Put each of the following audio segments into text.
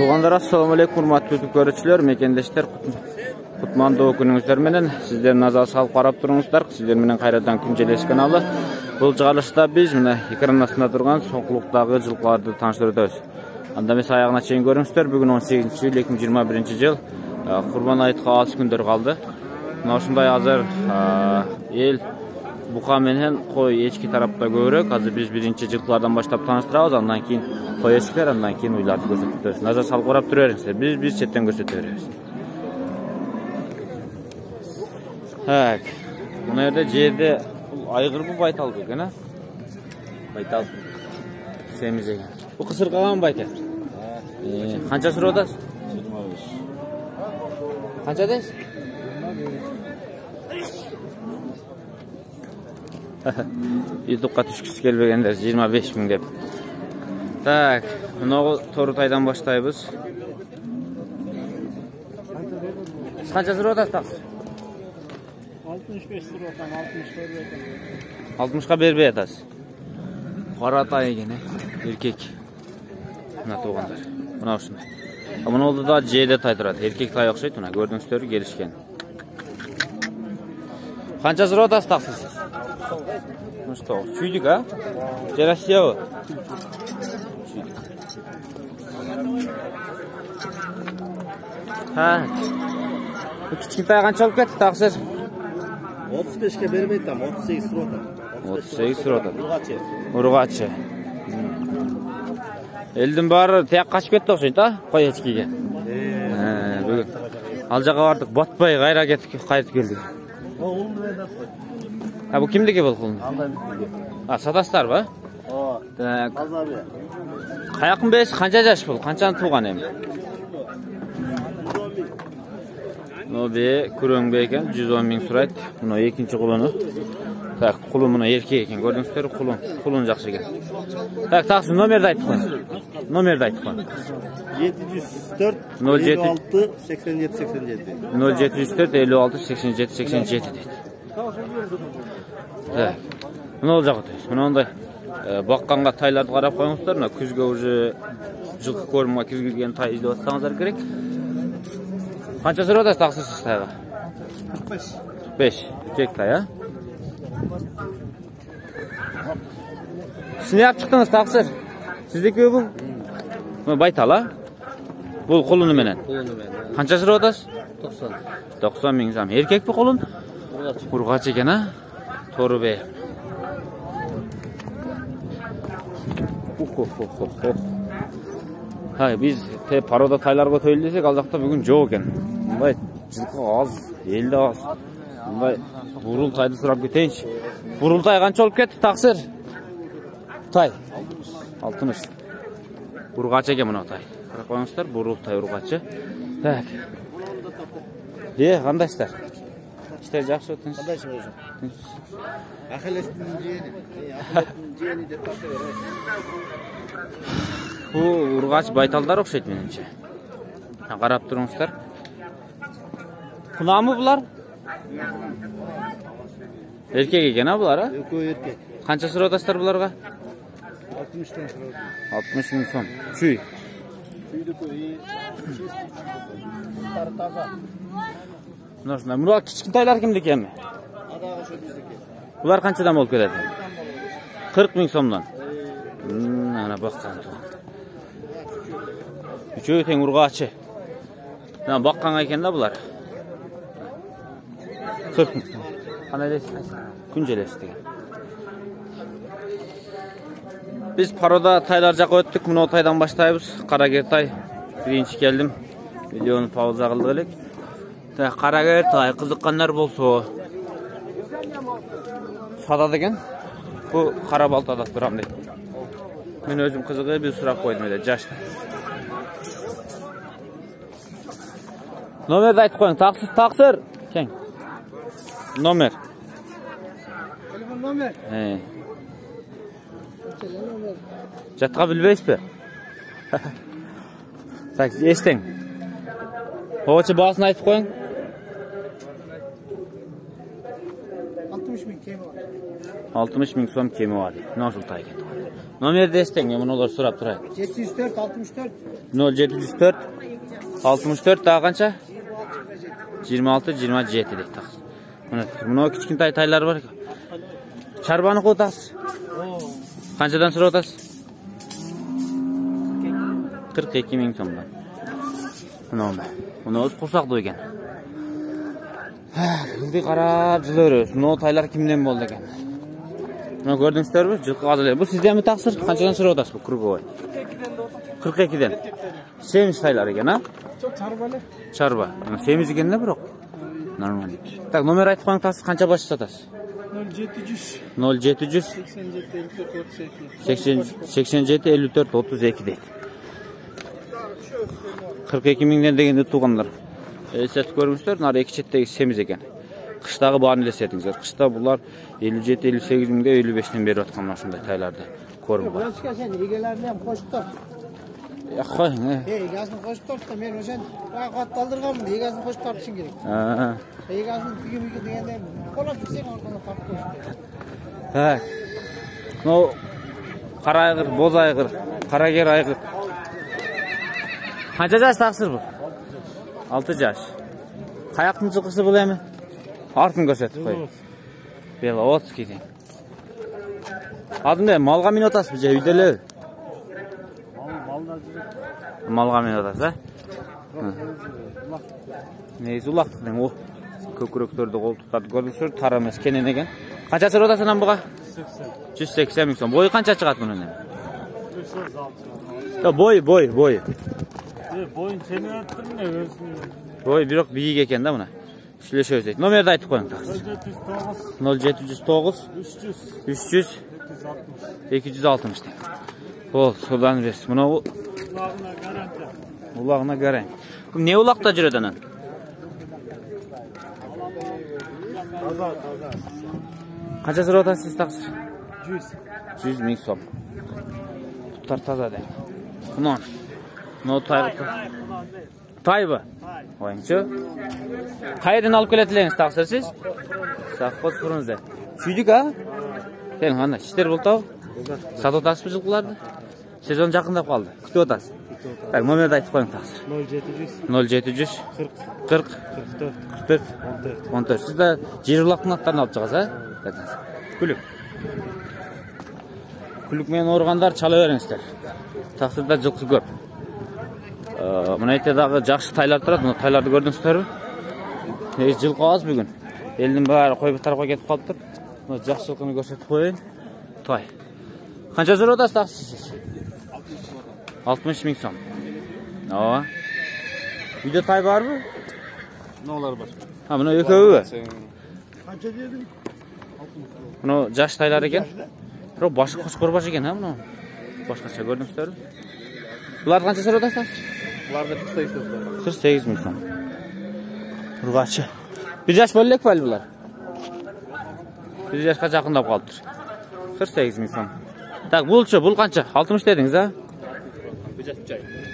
Tuğanlar assalamu alaikum hurmatly görüşçüler, mekendештер, kutmandуу күнүңүздөр менен сиздер назар салып карап туруңуздар. Сиздер менен кайрадан күн желеш каналы. Бул чыгарылышта биз мына экран астында турган соңкулуктагы жылкыларды тааныштырабыз. Анда эмес аягына чейин көрүңүздөр. Бүгүн 18-июль 2021 Курбан айтка 6 күндөр калды. Мына ушундай азыр эл бука менен кой эчки тарапта көбүрөөк. Азыр биз биринчи жылкылардан баштап тааныштырабыз, андан кийин кой эчкилер, андан кийин уйларды көрсөтүп беребиз. Назар салып карап тура бериңиздер. Биз четтен көрсөтүп беребиз. Так. Мына жерде айгырбы байталбы экен, а? Байтал. Семиз экен. Бу кысыркаган байке. Канча сурап атасыз? 25. Канча дейсиз? YouTube'ga түшкүсү келбегендер 25 000 деп. Так, мына Торутайдан баштайбыз. Сиз канча сурап атасыз? 65 сурап атам, 60 60-ка бербей атасыз. Кара тай экен, эркек. Мына туугандар. Мына ушундай. Мына олду да жээде тай турат. Эркек тай окшойт, мына көрдүңүздөр, келишкен. Канча сурап атасыз таксыз? Ну что, чудик, а? Где Россия? Чудик. Ha. Bu kichkintoy qancha olib ketdi taqsir? 35 ga bermaydi tam, 38 surata. 38 surata. Urg'achi. Eldan bari taq qachib ketdi o'xshaydi, qo'y echkiga. Bugun al joyga bordik, botpay g'ayra qaytib keldik. Bu kimniki bu qulun? Sadaslar mı? Tak. Qayaqın beş, qancha yaş bu? Qanchani tuğan endi? Nobe Kurongbe ekan, 110 ming surayt. Buni ikinchi quluni. Tak, qulun buni erkek ekan, ko'rdingizlar, qulun yaxshi ekan. Tak, taqsim nomerni aytib qo'ying. Nomerni aytib qo'ying. 704 56 87 87. 704 56 87 87 deydi. Так. Мына ол жаққа өтеміз. Мына ондай баққанға тайларды қарап қойыңыздар. Мына күзге уже жылқы көрімге кіргізген тай іздеп атсаңыздар керек. Қанша сурап атасыз тақсырсыз тайға? 45. Кек тай, а? Сіз не алып шықтыңыз тақсыр? Сіздікі бұл? Байтал, а? Бұл құлыны менен. Қанша сурап атасыз? 90 миң сам. Еркек пе құлын? Urg'achi ekan, a? To'rbe. Hay, biz paroda taylarga to'yil desek, al jaqda bugun yo'q ekan. Bunday жылқы az, elde az. Bunday burultayni so'rab ketayinchi. Burultay qancha olib ketdi, taqsir? Tay. 60. Urg'achi ekan buni tay. Qarab qo'yingizlar, burultay urg'achi. Tak. Qanday ishlar? İşte yaxşı o'tdingiz. Qanday o'zi? Ahillasning jiyani deb toptaveradi. Bu urg'ach baytallar o'xshaydi menimcha. Qarab turingizlar. Qunami bular? Erkek ekan a bular, a? Yo'q, erkek. Qancha surab otasizlar bularga? 60 dan suradi. 60 ming so'm. Chuy. Chuyni qo'yi. Tartaza. Bular kichkintoylar kimniki ekan? Adag'i shu bizniki. Bular qanchadan bo'lib keladi? 40 ming so'mdan. Ana boqqan. Uchovi teng urg'achi. Mana boqqan ekanda bular. 40 ming. Qanday deysiz? Kunjelesi degan. Biz paroda taylar жаққа o'tdik. Muna taydan boshlaymiz. Qarager tay. Birinchi keldim. Videoni pauza qildik. Qarager tay, qiziqqanlar bo'lsa sotadi ekan. Bu qara baltada turam deydi. Men o'zim qiziqib bir so'rab qo'ydim edi, jashni. Nomerni aytib qo'ying, taqsir. Keng. Nomer. Telefon nomer. Jatqa bilmaysizmi? Tak, eshiting. Ho'chi bahsini aytib qo'ying. 60 ming kemi bor. 60 ming so'm kemi bor. Noshul taygan. Номерді естең, мен олар сұрап тұрайын. 704 64 0704 64 дағы қанша? 26 27 дейді тақсы. Мұнау кішкентай тайлар бар. Чарбаны қотасыз? Қаншадан сұрап отасыз? 42 мың сомдан. Мұнау өз құрсақты екен. Жылды қарап жылы өрөз. Мұнау тайлар кімден болды екен? Мұнау көрдіңіздер бі? Жылқы қазылер. Бұл сізден ми тақсыр? Қаншадан сұрап отасыз бұл круговой? 42-ден. Семіз тайлар екен, а? Чарба. Семіз екен не бірақ? Нормально. Так, номер айтып қойың тақсыр, қанша башы сатасыз? 0700 87 54 32 дейді. 42 мыңнен дегенде туғандар. Сәтті көріңіздер, нар екі шеттегі семіз екен. Қыштағы барын елесетіңіздер. Қышта бұлар 57-58 мыңда 55-тен бері отқан машындай тайларды көрім бар. Егелеріне қошықтар. Қойың, Егесін қошықтар, мен өшен қатты алдырғанмын, егесін қошықтар үшін керек. Егесін күйге дегенде қолап жүрсең арқаны қапып қойшы. Мынау қара айғыр, боз айғыр, қарагер айғыр. Қанша жас тақсыр бұл? 6 жаш. Қаяқтың жылқысы бұл әмі? Артын көрсетіп қой. Бела 30 кетен. Адымда малға мен отасыз бұл жа үйделі? Малға мен отасыз, ә? Нейіз ұлақтың, о. Көкіректерді қолтықтарды көрдіңіздер, тарамыз кенен екен. Қанша сыр отасынан бұға? 180 мың сом. Бойы қанша шығады бұнын? Бойы. Бойын сені өттірін не өзін? Бойы бірақ бейік екен да мұна. Шүлеше өзейді. Номерді айтып қойың тақсы. 0709 300 260. Ол, содан берсі. Мұна ұлағына гарантия. Не ұлақта жүреді анан? Қанша сыр отасыз тақсыр? 100 мың сом. Бұттар таза дәң. Мұнау тайбы? Ойыншы. Қайырын алып келетілеңіз тақсыр сіз? Сақпыз құрыңызды. Шүйдік, а? Сен ғана, шіштер болтау? Сат отасыз бұл жылқыларды? Сезон жақындап қалды. Күті отасыз? Так, номерді айтып қойың тақсыр. 0700 40 44 14. Сізді жер ұлақтың аттарын алып шығыз, а? Күлік. Күлік мен орғандар чала өріңіздер. Тақсырда жылқы көп. Мұна етедағы жақшы тайлар тұрады. Мұна тайларды көрдіңіздер бі? Жылқы аз бүгін. Елдің бәрі қой бұттар қой кетіп қалып тұр. Мұна жақсы жылқыны көрсетіп қойын. Тай. Қанша жүр отасы тақсыз? 60 мың сом. Үйде тай бар бі? Мұналар бар. Мұна екеуі бі? Қанша дедің? Мұна жаш тайлар екен. Бірақ башы қошқор баш екен, мұна? Башқаша көрдіңіздер бі? Бұларды қанша сыр отасы тақсыз? Бұларды 48 мың сом. Ұрғашы. Bir yaş bölük var bunlar. Bir yaşқа жақындап қалып тұр. 48 мың сом. Так, бұл қанша? 60 дедіңіз, а?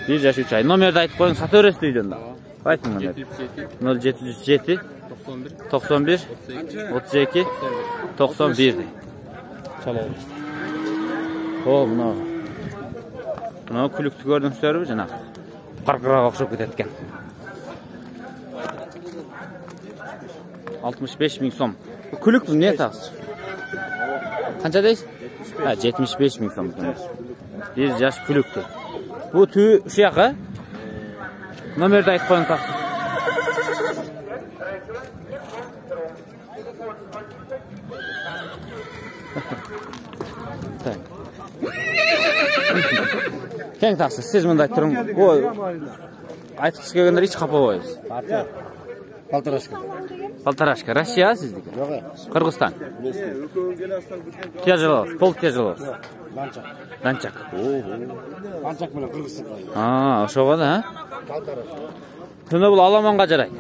Bir yaş 3 ay. Номерді айтып қойың, саты өресті үйден да. Айтың номер. 0707 91 32 91. Çala өресті. О, Мынау күлікті көрдіңіздер бі, жаңағы? Қарқыраға оқшап кететкен. 65 мың сом. Күлік бұл не тағыз? Қанша дейсіз? 75 мың сом. Bir yaş күлікті. Бұл түйі ұшияқы? Номерді айтып қойың тағыз. Кең тақсыз, сіз мұнда тұрың. Айтқысы келгендер еш қапа ойыз. Полторашка. Полторашка. Россия сіздікі? Қырғызстан. Тяжелоз, пол тяжелоз. Данчак. Данчак мені Қырғызстан. Ошоға да, а? Түні бұл аламанға жарайды.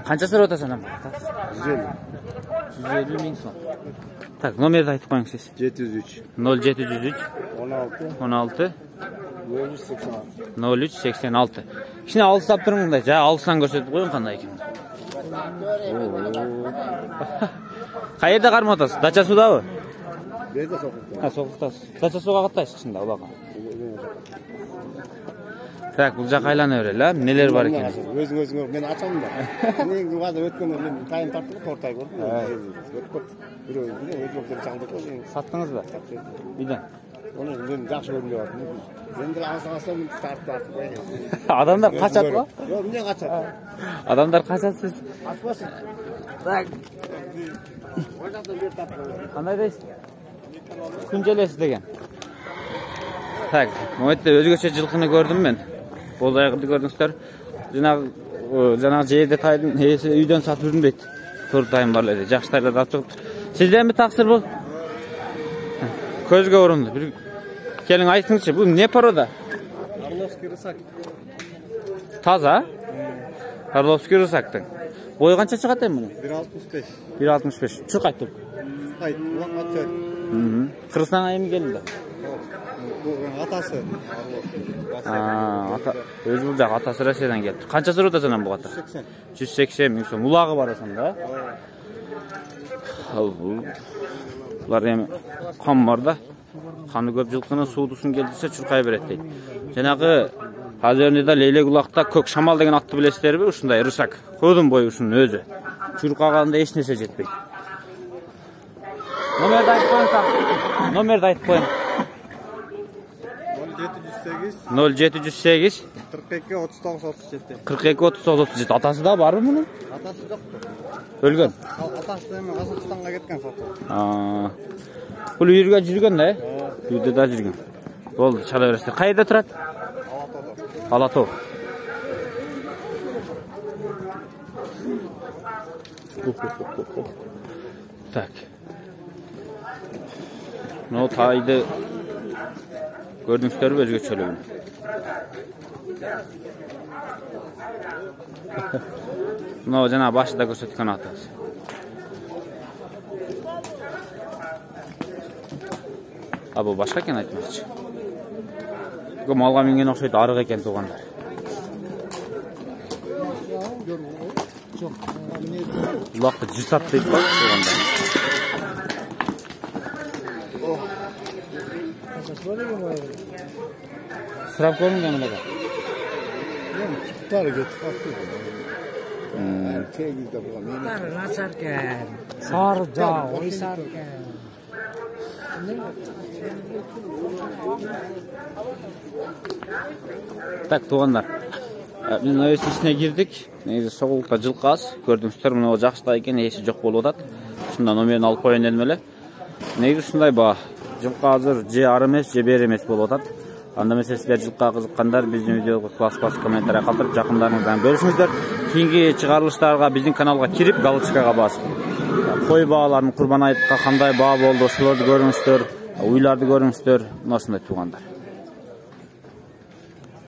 Қанша сыр отасың ама? 150 мың сом. Так, номерді айтып қойың сіз. 703 0703 16 03 86. Кішіне алыстап тұрыңызда, жа алыстан көрсетіп қойың қандай екен. Кайерде кармап атасыз? Дача судабы? Берде соққы. Ha, soğuktасыз. Дача суга каттайсыз чында улака. Так, бул жака айлана берели, а? Нелер бар экен? Өзүңөр мен ачамын да. Негизи базар өткөндө мен тайын тарттым, 4 ай болду. Өткөп. Бирөө өткөп чаңдык. Саттыңызбы? Үйдөн. Onu ben жақсы көрдім деп жатырмын. Мен де алсам тартып қояйын. Адамдар качат го? Жоқ, мен качат. Адамдар качат сиз. Ачпасын. Так. Кандай дейсиз? Күн желеси деген. Так, моетте өзгөчө жылкыны көрдүм мен. Боз айгырды көрдүңүздөр. Жанагы жерде тайдын ээси үйдөн сатып жүрүнбөйт. Тур тайым бар эле. Жакшы тайларды алып чыгып. Сизденби таксыр бул? Көзгө урунду. Бир келиң айтыңызчы, бул не порода? Орловский рысак. Таза? Орловский рысактын. Бою канча чыгат эми муну? 1.65. 1.65. Чуркайт тур. Кайт, улам ачат. Кыргызстанга эми келди. Атасы. Өз бул жак атасы Россиядан келди. Канча сырып атасынан бул ата? 180 миң сом. Улагы бар экен да. Ал бул. Булар эми кан бар да. Каны көп жылкынын суудусун келдисе чуркай берет дейт. Жанагы Азернеда Лейлек улакта көк шамал деген атты билесиздерби? Ушундай рысак. Көдүн бою ушунун өзү. Чуркаганда эч нерсе жетпейт. Номерди айтып коюңуздар. Номерди айтып коюң. 0708 42 39 37. 42 39 37. Атасы да барбы мунун? Атасы жок. Өлгөн. Атасы эми Казакстанга кеткен фото. Бул үйүргө жүргөн да? Үйдө да жүргөн. Болду, чала бересиздер. Кайерде турат? Алатоо. Так. Ну, тайды көрдүңүздөрбү өзгөчөлүгүн? Мына жана башында көрсөткөн атасы. Бул башка экен айтмакчы. Малга минген окшойт, арык экен туугандар. Улакты жыртат дейт го туугандар. Сырап көрүнгөн эле. Тары кетип калды. Тегизде булган. Тары начаркен. Сары жаа, ой саркен. Так, туугандар. Биз өз ичине кирдик. Негизи соголукта жылкы аз. Көрдүңүздөр, мына жакшы да экен, эси жок болуп атат. Ушунда номерин алып коеюн дедим эле. Негизи ушундай баа. Жылкы азыр же ар эмес, же бер эмес болуп атат. Анда эмесе силер жылкыга кызыккандар биздин видеого басып комментарий калтырып, жакындарыңыздан бөлүшүңүздөр. Кийинки чыгарылыштарга биздин каналга кирип, галочкага басып, кой бааларын Курбан Айтка кандай баа болду, ошолорду көрүңүздөр, уйларды көрүңүздөр, ушундай туугандар.